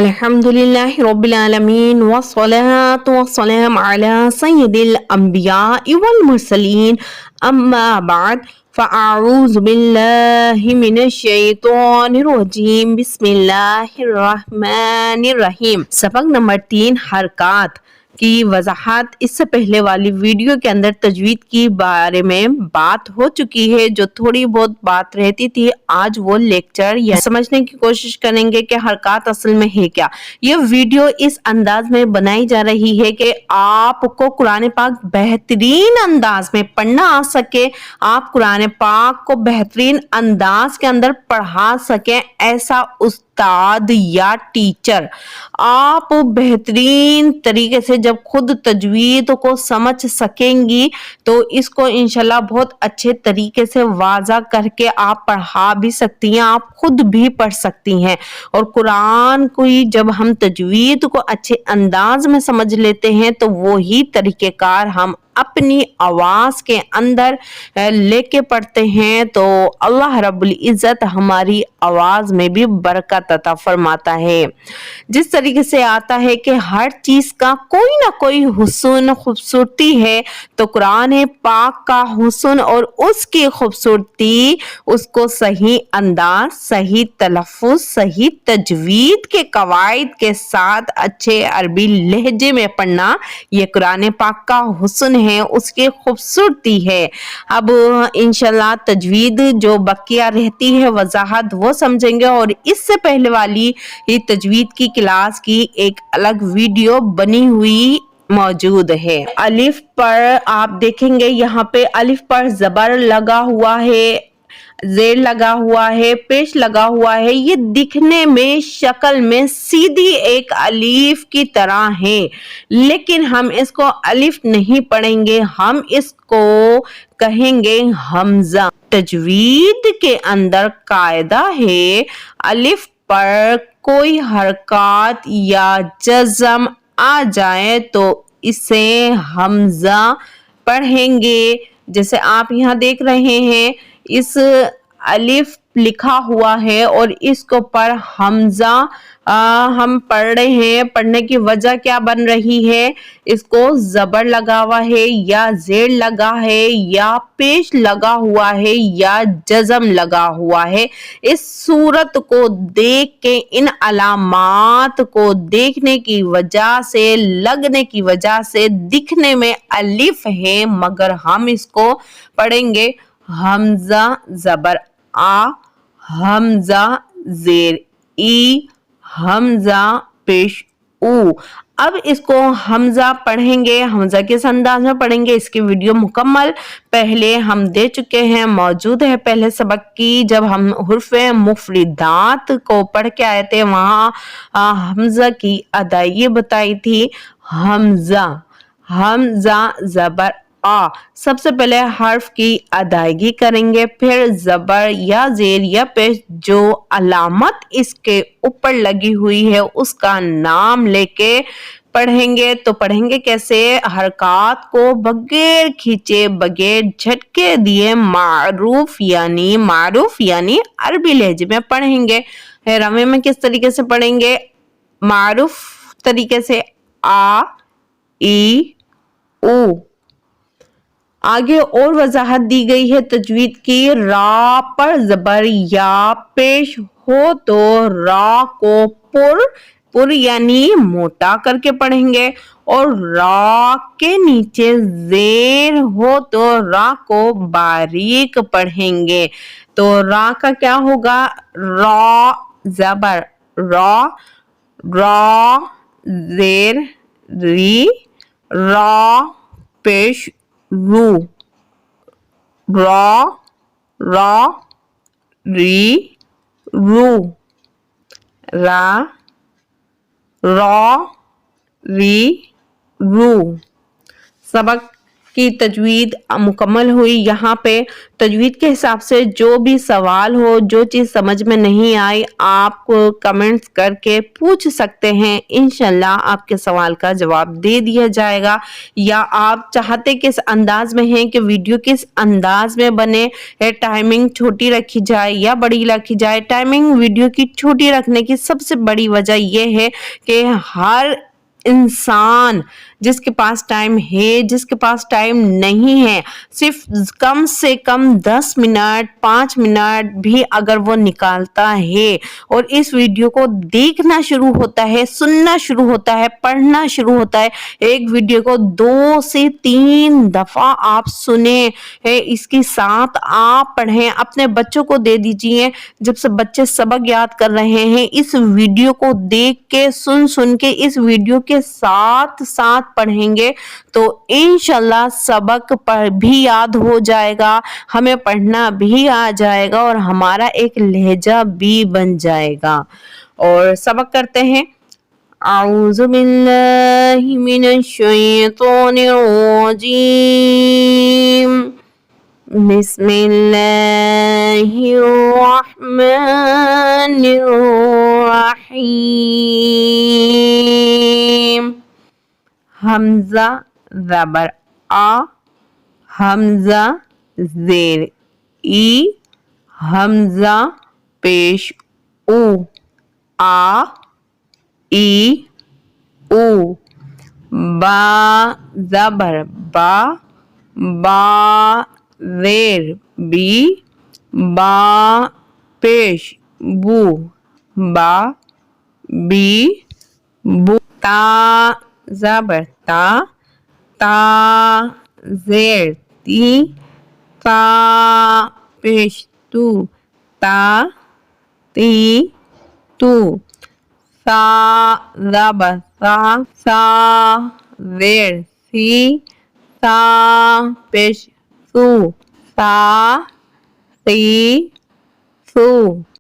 अल्हम्दुलिल्लाहि रब्बिल आलमीन वस्सलातु वस्सलाम अला सय्यिदिल अंबियाइ वल मुरसलीन अम्मा बाद फ़अऊज़ु बिल्लाहि मिनश शैतानिर रजीम बिस्मिल्लाहिर रहमानिर रहीम। सबक नंबर 3 हरकात की वजाहत इससे पहले वाली वीडियो के अंदर तजवीद की बारे में बात हो चुकी है। जो थोड़ी बहुत बात रहती थी, आज वो लेक्चर या समझने की कोशिश करेंगे कि हरकात असल में है क्या। ये वीडियो इस अंदाज में बनाई जा रही है कि आपको कुरान पाक बेहतरीन अंदाज में पढ़ना आ सके, आप कुरान पाक को बेहतरीन अंदाज के अंदर पढ़ा सके, ऐसा उस्ताद या टीचर आप बेहतरीन तरीके से जब खुद तजवीद को समझ सकेंगी तो इसको इंशाल्लाह बहुत अच्छे तरीके से वाज़ा करके आप पढ़ा भी सकती हैं, आप खुद भी पढ़ सकती हैं। और कुरान को जब हम तजवीद को अच्छे अंदाज में समझ लेते हैं तो वो ही तरीक़ेकार हम अपनी आवाज़ के अंदर लेके पढ़ते हैं तो अल्लाह रब्बुल इज़्ज़त हमारी आवाज़ में भी बरकत अता फरमाता है। जिस तरीके से आता है कि हर चीज़ का कोई ना कोई हुस्न खूबसूरती है, तो कुरान पाक का हुस्न और उसकी खूबसूरती उसको सही अंदाज, सही तलफ़्फ़ुज़, सही तजवीद के कवायद के साथ अच्छे अरबी लहजे में पढ़ना, ये कुरान पाक का हुस्न है, उसकी खूबसूरती है। अब इंशाल्लाह तजवीद जो बकिया रहती है वजाहत वो समझेंगे, और इससे पहले वाली तजवीद की क्लास की एक अलग वीडियो बनी हुई मौजूद है। अलिफ पर आप देखेंगे यहाँ पे अलिफ पर जबर लगा हुआ है, जेर लगा हुआ है, पेश लगा हुआ है। ये दिखने में शक्ल में सीधी एक अलीफ की तरह है, लेकिन हम इसको अलिफ नहीं पढ़ेंगे, हम इसको कहेंगे हमजा। तजवीद के अंदर कायदा है अलिफ पर कोई हरकत या जज़म आ जाए तो इसे हमजा पढ़ेंगे। जैसे आप यहाँ देख रहे हैं, इस अलिफ लिखा हुआ है और इसको पर हमजा हम पढ़ रहे हैं। पढ़ने की वजह क्या बन रही है, इसको जबर लगा हुआ है या जेर लगा है या पेश लगा हुआ है या जज़म लगा हुआ है। इस सूरत को देख के, इन अलामात को देखने की वजह से, लगने की वजह से दिखने में अलिफ है, मगर हम इसको पढ़ेंगे हमजा जबर आ, हमजा जेर ई, हमजा पेश ऊ। अब इसको हमजा पढ़ेंगे, हमजा किस अंदाज में पढ़ेंगे, इसकी वीडियो मुकम्मल पहले हम दे चुके हैं, मौजूद है पहले सबक की। जब हम हुर्फ़े मुफरिदात को पढ़ के आए थे, वहाँ हमजा की अदायगी बताई थी। हमजा, हमजा जबर आ, सबसे पहले हर्फ की अदायगी करेंगे, फिर जबर या जेर या पेश जो अलामत इसके ऊपर लगी हुई है उसका नाम लेके पढ़ेंगे। तो पढ़ेंगे कैसे, हरकात को बगैर खींचे, बगैर झटके दिए मारूफ यानी अरबी लहजे में पढ़ेंगे। रमे में किस तरीके से पढ़ेंगे, मारूफ तरीके से आ, ई, ऊ। आगे और वजाहत दी गई है तजवीद की। रा पर जबर या पेश हो तो रा को पुर यानी मोटा करके पढ़ेंगे, और रा के नीचे जेर हो तो रा को बारीक पढ़ेंगे। तो रा का क्या होगा, रा जबर रा, रा जेर री, रा पेश रू, रा रा री रू, रा रा री रू। सबक की तजवीद मुकम्मल हुई। यहाँ पे तजवीद के हिसाब से जो भी सवाल हो, जो चीज़ समझ में नहीं आई, आप कमेंट्स करके पूछ सकते हैं। इंशाल्लाह आपके सवाल का जवाब दे दिया जाएगा। या आप चाहते किस अंदाज में हैं कि वीडियो किस अंदाज में बने, टाइमिंग छोटी रखी जाए या बड़ी रखी जाए। टाइमिंग वीडियो की छोटी रखने की सबसे बड़ी वजह यह है कि हर इंसान जिसके पास टाइम है, जिसके पास टाइम नहीं है, सिर्फ कम से कम 10 मिनट 5 मिनट भी अगर वो निकालता है और इस वीडियो को देखना शुरू होता है, सुनना शुरू होता है, पढ़ना शुरू होता है, एक वीडियो को 2 से 3 दफा आप सुने, इसके साथ आप पढ़ें, अपने बच्चों को दे दीजिए। जब से बच्चे सबक याद कर रहे हैं, इस वीडियो को देख के सुन के इस वीडियो के साथ साथ पढ़ेंगे तो इंशाल्लाह सबक पढ़ भी याद हो जाएगा, हमें पढ़ना भी आ जाएगा और हमारा एक लहजा भी बन जाएगा। और सबक करते हैं। आऊज़ु बिल्लाहि मिनश शैतानिर रजीम। बिस्मिल्लाहिर रहमानिर रहीम। हमजा ज़बर आ, हमजा ज़ेर ई, हमजा पेश उ, आ ई उ। बा ज़बर बा, बा ज़ेर बी, बा पेश बू, बा बी बू। ता ज़बर ता, ता ज़ेर ती, ता पेश तू, ता ती तू। सा ज़बर सा, सा ज़ेर सी, सा पेश सू, सा सी सू।